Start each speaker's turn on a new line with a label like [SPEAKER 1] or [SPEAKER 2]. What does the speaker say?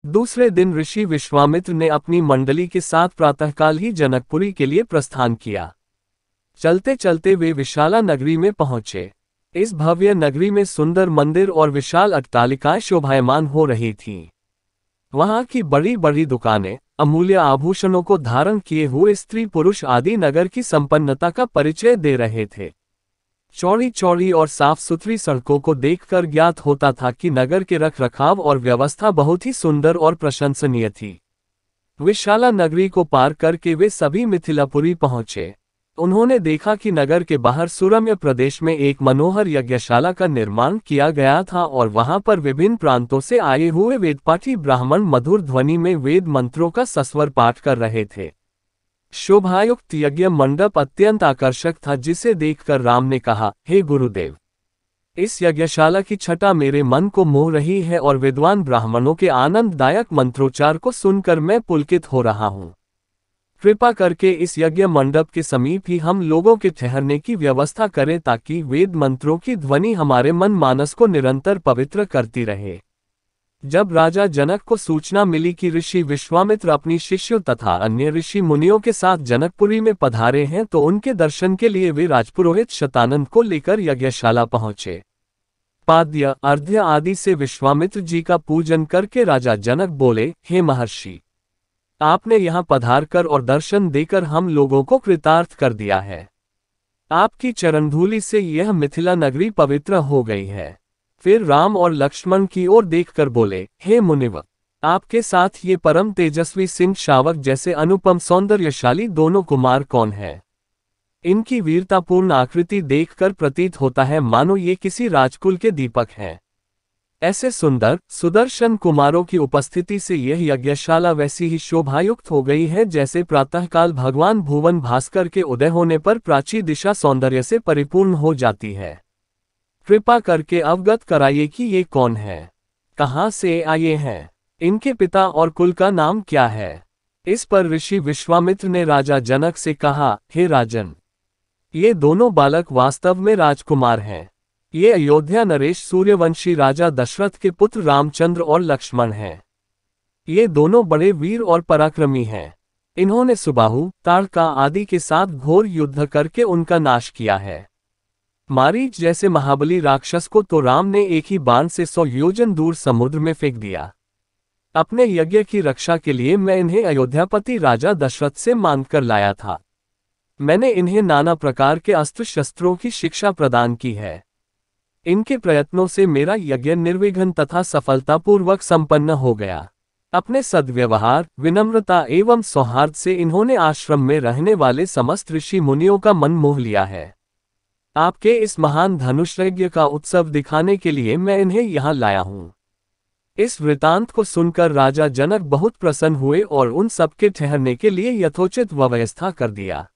[SPEAKER 1] दूसरे दिन ऋषि विश्वामित्र ने अपनी मंडली के साथ प्रातःकाल ही जनकपुरी के लिए प्रस्थान किया। चलते चलते वे विशाला नगरी में पहुंचे। इस भव्य नगरी में सुंदर मंदिर और विशाल अट्टालिकाएं शोभायमान हो रही थीं। वहां की बड़ी बड़ी दुकानें अमूल्य आभूषणों को धारण किए हुए स्त्री पुरुष आदि नगर की संपन्नता का परिचय दे रहे थे। चौड़ी चौड़ी और साफ सुथरी सड़कों को देखकर ज्ञात होता था कि नगर के रखरखाव और व्यवस्था बहुत ही सुंदर और प्रशंसनीय थी। विशाला नगरी को पार करके वे सभी मिथिलापुरी पहुंचे। उन्होंने देखा कि नगर के बाहर सुरम्य प्रदेश में एक मनोहर यज्ञशाला का निर्माण किया गया था और वहां पर विभिन्न प्रांतों से आए हुए वेदपाठी ब्राह्मण मधुर ध्वनि में वेद मंत्रों का सस्वर पाठ कर रहे थे। शोभायुक्त यज्ञ मंडप अत्यंत आकर्षक था, जिसे देखकर राम ने कहा, हे गुरुदेव, इस यज्ञशाला की छटा मेरे मन को मोह रही है और विद्वान ब्राह्मणों के आनंददायक मंत्रोच्चार को सुनकर मैं पुलकित हो रहा हूँ। कृपा करके इस यज्ञ मंडप के समीप ही हम लोगों के ठहरने की व्यवस्था करें ताकि वेद मंत्रों की ध्वनि हमारे मन मानस को निरंतर पवित्र करती रहे। जब राजा जनक को सूचना मिली कि ऋषि विश्वामित्र अपनी शिष्यों तथा अन्य ऋषि मुनियों के साथ जनकपुरी में पधारे हैं तो उनके दर्शन के लिए वे राजपुरोहित शतानंद को लेकर यज्ञशाला पहुंचे। पाद्य अर्घ्य आदि से विश्वामित्र जी का पूजन करके राजा जनक बोले, हे महर्षि, आपने यहाँ पधारकर और दर्शन देकर हम लोगों को कृतार्थ कर दिया है। आपकी चरणधूलि से यह मिथिला नगरी पवित्र हो गई है। फिर राम और लक्ष्मण की ओर देखकर बोले, हे मुनिवर, आपके साथ ये परम तेजस्वी सिंह शावक जैसे अनुपम सौंदर्यशाली दोनों कुमार कौन है? इनकी वीरतापूर्ण आकृति देखकर प्रतीत होता है मानो ये किसी राजकुल के दीपक हैं। ऐसे सुंदर सुदर्शन कुमारों की उपस्थिति से यह यज्ञशाला वैसी ही शोभायुक्त हो गई है जैसे प्रातःकाल भगवान भुवन भास्कर के उदय होने पर प्राची दिशा सौंदर्य से परिपूर्ण हो जाती है। कृपा करके अवगत कराइए कि ये कौन है, कहाँ से आए हैं, इनके पिता और कुल का नाम क्या है। इस पर ऋषि विश्वामित्र ने राजा जनक से कहा, हे राजन, ये दोनों बालक वास्तव में राजकुमार हैं। ये अयोध्या नरेश सूर्यवंशी राजा दशरथ के पुत्र रामचंद्र और लक्ष्मण हैं। ये दोनों बड़े वीर और पराक्रमी हैं। इन्होंने सुबाहु ताड़का आदि के साथ घोर युद्ध करके उनका नाश किया है। मारीच जैसे महाबली राक्षस को तो राम ने एक ही बाण से 100 योजन दूर समुद्र में फेंक दिया। अपने यज्ञ की रक्षा के लिए मैं इन्हें अयोध्यापति राजा दशरथ से मांगकर लाया था। मैंने इन्हें नाना प्रकार के अस्त्र शस्त्रों की शिक्षा प्रदान की है। इनके प्रयत्नों से मेरा यज्ञ निर्विघ्न तथा सफलतापूर्वक संपन्न हो गया। अपने सद्व्यवहार, विनम्रता एवं सौहार्द से इन्होंने आश्रम में रहने वाले समस्त ऋषि मुनियों का मन मोह लिया है। आपके इस महान धनुष यज्ञ का उत्सव दिखाने के लिए मैं इन्हें यहाँ लाया हूँ। इस वृतांत को सुनकर राजा जनक बहुत प्रसन्न हुए और उन सबके ठहरने के लिए यथोचित व्यवस्था कर दिया।